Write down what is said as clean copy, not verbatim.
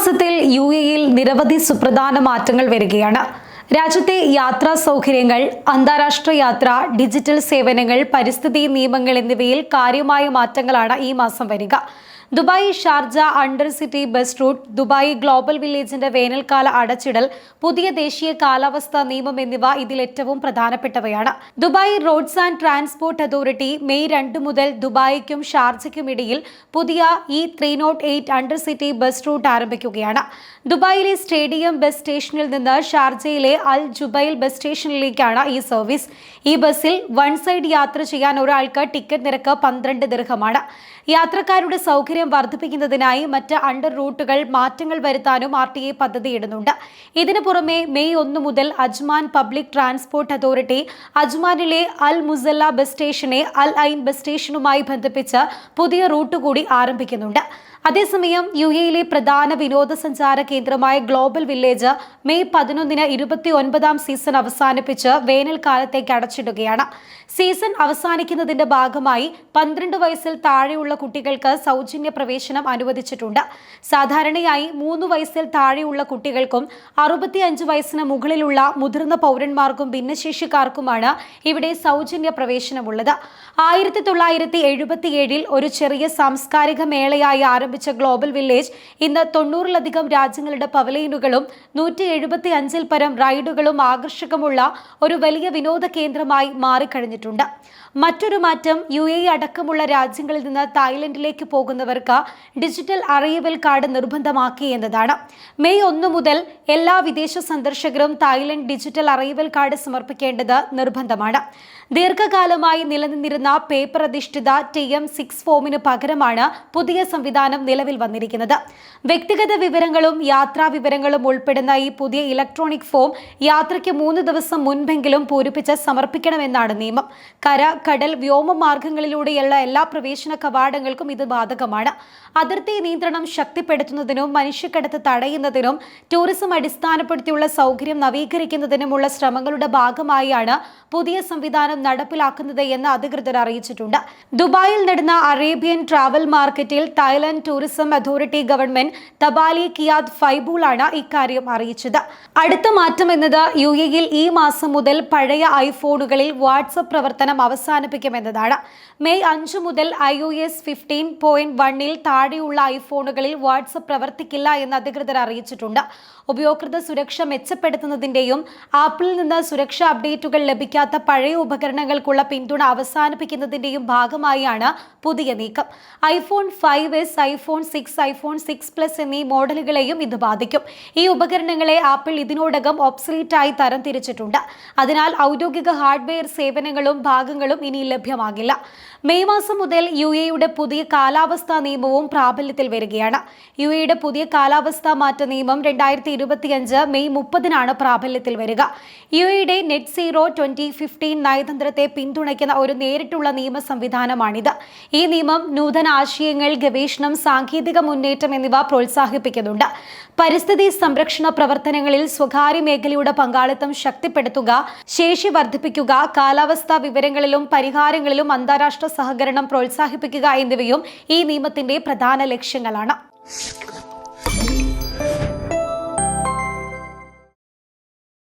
മാസത്തിൽ യുഎഇയിൽ നിരവധി സുപ്രധാന മാറ്റങ്ങൾ വരികയാണ്. രാജ്യത്തെ യാത്രാ സൗകര്യങ്ങൾ, അന്താരാഷ്ട്ര യാത്ര, ഡിജിറ്റൽ സേവനങ്ങൾ, പരിസ്ഥിതി നിയമങ്ങൾ എന്നിവയിൽ കാര്യമായ മാറ്റങ്ങളാണ് ഈ മാസം വരിക. Dubai Sharjah under city bus route, Dubai global വില്ലേജിന്റെ വേനൽക്കാല അടച്ചിടൽ, പുതിയ ദേശീയ കാലാവസ്ഥാ നിയമം എന്നിവ ഇതിൽ ഏറ്റവും പ്രധാനപ്പെട്ടവയാണ്. Dubai roads and transport authority May 2 മുതൽ ദുബായിക്കും ഷാർജയ്ക്കും ഇടയിൽ പുതിയ E308 under city bus root ആരംഭിക്കുകയാണ്. ദുബായിലെ സ്റ്റേഡിയം ബസ് സ്റ്റേഷനിൽ നിന്ന് ഷാർജയിലെ അൽ ജുബൈൽ ബസ് സ്റ്റേഷനിലേക്കാണ് ഈ സർവീസ്. ഈ ബസ്സിൽ വൺ സൈഡ് യാത്ര ചെയ്യാൻ ഒരാൾക്ക് ടിക്കറ്റ് നിരക്ക് 12 ദിർഹമാണ്. യാത്രക്കാരുടെ സൗകര്യം വർദ്ധിപ്പിക്കുന്നതിനായി മറ്റ് അണ്ടർ റൂട്ടുകൾ മാറ്റങ്ങൾ വരുത്താനും RTA പദ്ധതിയിടുന്നുണ്ട്. ഇതിനു പുറമെ മെയ് 1 മുതൽ അജ്മാൻ പബ്ലിക് ട്രാൻസ്പോർട്ട് അതോറിറ്റി അജ്മാനിലെ അൽ മുസല്ല ബസ് സ്റ്റേഷനെ അൽ ഐൻ ബസ് സ്റ്റേഷനുമായി ബന്ധിപ്പിച്ച് പുതിയ റൂട്ട് കൂടി ആരംഭിക്കുന്നുണ്ട്. അതേസമയം യുഎഇയിലെ പ്രധാന വിനോദസഞ്ചാര കേന്ദ്രമായ ഗ്ലോബൽ വില്ലേജ് മെയ് 11-ന് 29ാം സീസൺ അവസാനിപ്പിച്ച് വേനൽക്കാലത്തേക്ക് അടച്ചിടുകയാണ്. സീസൺ അവസാനിക്കുന്നതിന്റെ ഭാഗമായി 12 വയസ്സിൽ താഴെയുള്ള കുട്ടികൾക്ക് സൗജന്യ പ്രവേശനം അനുവദിച്ചിട്ടുണ്ട്. സാധാരണയായി 3 വയസ്സിൽ താഴെയുള്ള കുട്ടികൾക്കും 65 വയസ്സിന് മുകളിലുള്ള മുതിർന്ന പൗരന്മാർക്കും ഭിന്നശേഷിക്കാർക്കുമാണ് ഇവിടെ സൗജന്യ പ്രവേശനമുള്ളത്. 1977-ൽ ഒരു ചെറിയ സാംസ്കാരിക മേളയായി ആരംഭിച്ച ഗ്ലോബൽ വില്ലേജ് ഇന്ന് 90-ലധികം രാജ്യങ്ങളുടെ പവലിയനുകളും 175-ൽ പരം റൈഡുകളും ആകർഷകമുള്ള ഒരു വലിയ വിനോദ കേന്ദ്രമായി മാറിക്കഴിഞ്ഞിട്ടുണ്ട്. മറ്റൊരു മാറ്റം യുഎഇ അടക്കമുള്ള രാജ്യങ്ങളിൽ നിന്ന് തായ്ലൻഡിലേക്ക് പോകുന്നവർക്ക് ഡിജിറ്റൽ അറൈവൽ കാർഡ് നിർബന്ധമാക്കി എന്നതാണ്. മെയ് 1 മുതൽ എല്ലാ വിദേശ സന്ദർശകരും തായ്ലൻഡ് ഡിജിറ്റൽ അറൈവൽ കാർഡ് സമർപ്പിക്കേണ്ടത് നിർബന്ധമാണ്. ദീർഘകാലമായി നിലനിന്നിരുന്ന പേപ്പർ അധിഷ്ഠിത TM6 ഫോമിന് പകരമാണ് പുതിയ സംവിധാനം നിലവിൽ വന്നിരിക്കുന്നത്. വ്യക്തിഗത വിവരങ്ങളും യാത്രാ വിവരങ്ങളും ഉൾപ്പെടുന്ന ഈ പുതിയ ഇലക്ട്രോണിക് ഫോം യാത്രയ്ക്ക് 3 ദിവസം മുൻപെങ്കിലും പൂരിപ്പിച്ച് സമർപ്പിക്കണമെന്നാണ് നിയമം. കര, കടൽ, വ്യോമ മാർഗങ്ങളിലൂടെയുള്ള എല്ലാ പ്രവേശന കവാടങ്ങൾക്കും ഇത് ബാധകമാണ്. അതിർത്തി നിയന്ത്രണം ശക്തിപ്പെടുത്തുന്നതിനും മനുഷ്യക്കടത്ത് തടയുന്നതിനും ടൂറിസം അടിസ്ഥാനപ്പെടുത്തിയുള്ള സൗകര്യം നവീകരിക്കുന്നതിനുമുള്ള ശ്രമങ്ങളുടെ ഭാഗമായാണ് പുതിയ സംവിധാനം നടപ്പിലാക്കുന്നത് എന്ന് അധികൃതർ അറിയിച്ചിട്ടുണ്ട്. ദുബായിൽ നടന്ന അറേബ്യൻ ട്രാവൽ മാർക്കറ്റിൽ തായ്ലൻഡ് ടൂറിസം അതോറിറ്റി ഗവൺമെന്റ് തബാലി കിയാദ് ഫൈബൂളാണ് ഇക്കാര്യം അറിയിച്ചത്. അടുത്ത മാറ്റം എന്നത് യുഎഇയിൽ ഈ മാസം മുതൽ പഴയ ഐഫോണുകളിൽ വാട്സ്ആപ്പ് പ്രവർത്തനം അവസാനിപ്പിക്കുമെന്നതാണ്. മെയ് 5 മുതൽ iOS 15.1-ൽ താഴെയുള്ള ഐഫോണുകളിൽ വാട്സ്ആപ്പ് പ്രവർത്തിക്കില്ല എന്ന് അധികൃതർ അറിയിച്ചിട്ടുണ്ട്. ഉപയോക്തൃ സുരക്ഷ മെച്ചപ്പെടുത്തുന്നതിന്റെയും ആപ്പിളിൽ നിന്ന് സുരക്ഷാ അപ്ഡേറ്റുകൾ ലഭിക്കാത്ത പഴയ ഉപകരണങ്ങൾക്കുള്ള പിന്തുണ അവസാനിപ്പിക്കുന്നതിന്റെയും ഭാഗമായാണ് പുതിയ നീക്കം. iPhone 5s, iPhone 6, iPhone 6 Plus എന്നീ മോഡലുകളെയും ഇത് ബാധിക്കും. ഈ ഉപകരണങ്ങളെ ആപ്പിൾ ഇതിനോടകം ഒബ്സലീറ്റായി തരംതിരിച്ചിട്ടുണ്ട്. അതിനാൽ ഔദ്യോഗിക ഹാർഡ്വെയർ സേവനങ്ങളും ഭാഗങ്ങളും ഇനി ലഭ്യമാകില്ല. മെയ് മാസം മുതൽ യുഎഇയുടെ പുതിയ കാലാവസ്ഥാ നിയമവും പ്രാബല്യത്തിൽ വരികയാണ്. യുഎഇയുടെ പുതിയ കാലാവസ്ഥാ മാറ്റ നിയമം 2025 മെയ് 30-നാണ് പ്രാബല്യത്തിൽ വരിക. യുഎഇയുടെ നെറ്റ് സീറോ 2015 നയതന്ത്രത്തെ പിന്തുണയ്ക്കുന്ന ഒരു നേരിട്ടുള്ള നിയമ സംവിധാനമാണിത്. ഈ നിയമം നൂതന ആശയങ്ങൾ, ഗവേഷണം, സാങ്കേതിക മുന്നേറ്റം എന്നിവ പ്രോത്സാഹിപ്പിക്കുന്നുണ്ട്. പരിസ്ഥിതി സംരക്ഷണ പ്രവർത്തനങ്ങളിൽ സ്വകാര്യ മേഖലയുടെ പങ്കാളിത്തം ശക്തിപ്പെടുത്തുക, ശേഷി വർദ്ധിപ്പിക്കുക, കാലാവസ്ഥാ വിവരങ്ങളിലും പരിഹാരങ്ങളിലും അന്താരാഷ്ട്ര സഹകരണം പ്രോത്സാഹിപ്പിക്കുക എന്നിവയും ഈ നിയമത്തിന്റെ പ്രധാന ലക്ഷ്യങ്ങളാണ്.